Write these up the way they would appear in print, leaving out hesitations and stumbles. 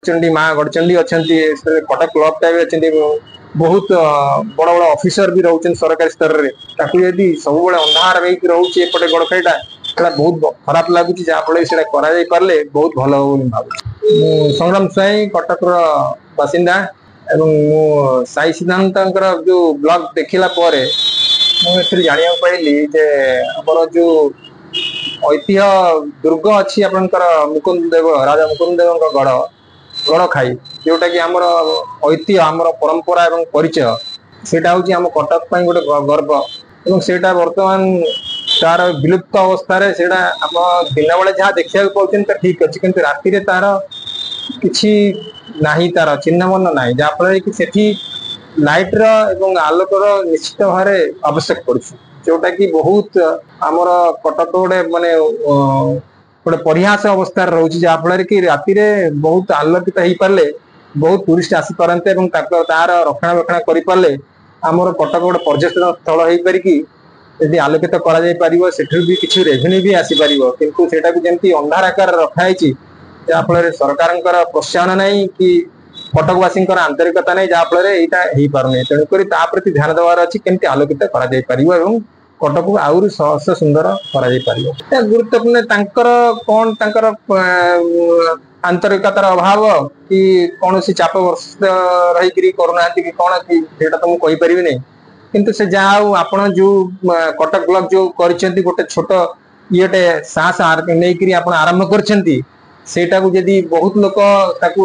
गड़चंडी माँ गड़चंडी अच्छा Cuttack club type अच्छा बहुत बड़ बड़ ऑफिसर भी रोचे सरकारी स्तर में यदि सब अंधार नहीं रोचे एपटे गड़खाईटा बहुत खराब लगुच जहाँफल से पारे बहुत भल भाव संग्राम स्वाई कटक बासिंदा एवं मो साई सिद्धांत जो ब्लॉग देखला मुझे जाना पाइली जे आम जो ऐतिह्य दुर्ग अच्छी आपंकर मुकुंद देव राजा मुकुंद देव गढ़ गड़ खाई जोटा कि आमर ऐतिह्य आमर परंपरा एवं परिचय सेटा हूँ आम कटक गोटे गर्व एवं सेटा वर्तमान तार विलुप्त अवस्था दिन बेले जहाँ देखा पाँच ठीक अच्छे कि राति तार किसी नाही तार चिन्हवन ना जहाँफल कि सेठी लाइट रो आलोकर निश्चित भाव आवश्यक पड़ जोटा कि बहुत आमर कटक गोटे माने गोटे परिहास अवस्था रोचे जहाँफल कि राति बहुत आलोकित हो पारे बहुत टूरिस्ट आसीपारते तार रक्षणाबेक्षण कर पारे आमर कटक गोटे पर्यटन स्थल हो पारिकी यदि आलोकित कर भी किसी रेवेन्यू भी आसीपर किंतु सेटा जमी अंधार आकार रखाई जहाँफल सरकार प्रोत्साहन नहीं कि कटकवासी आंतरिकता नहीं जहाँफल यहाँ पारे तेणुक प्रति ध्यान देवार अच्छी केमती आलोकित कर कटक को आहरी सहस सुंदर कर गुरुत्वपूर्ण कौन आंतरिकतार अभाव कि कौन सी चाप रही करूना कि कौन कि तो मुझे कहीपरि नहीं किंतु से जहाँ आपण जो कटक ब्लॉक जो कर गोटे छोट ये साहस नहीं आरंभ कर बहुत लोक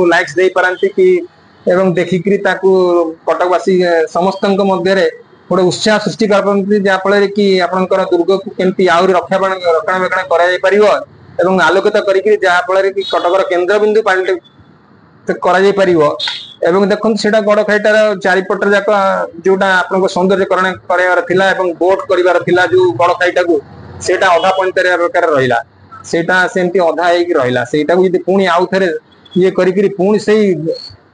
लाइक्स दे पारती कि एवं देखिकी कटकवासी समस्त मध्य गोटे उत्साह सृष्टि कर जहाँफल कि आपंकर दुर्ग को केमती आहरी रक्षणाबेक्षण कर आलोकित कर जहाँफल कि कटकर केन्द्रबिंदु कर देखो से गड़ खाईटार चारिपट जाक जोटा आप सौंदर्यकरण कर बोट कर जो गड़ खाईटा को सेटा अधा पंचर प्रकार रहा सेटा सेमती अधा रहा से पुणी आउ थे ये पुणी से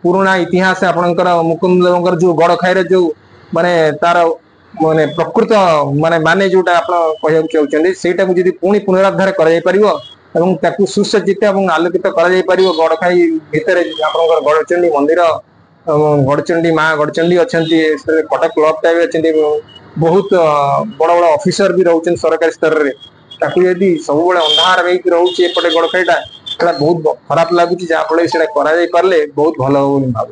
पुराणा इतिहास आपंकर मुकुंद देव जो गड़ खाई जो माने तार माने प्रकृत माने जोटा आप कहना चाहते सेटा को पुणी पुनरुद्धार कर सुसज्जित और आलोकित कर गड़ खाई भितर आप गड़चंडी मंदिर गड़चंडी माँ गड़चंडी अच्छा कटक क्लब टाइप अच्छा बहुत बड़ बड़ ऑफिसर भी रोचे सरकारी स्तर में यदि सब अंधार नहीं रोचे एपटे गड़खाईटा बहुत खराब लगुच जहाँफल से पारे बहुत भल भाव।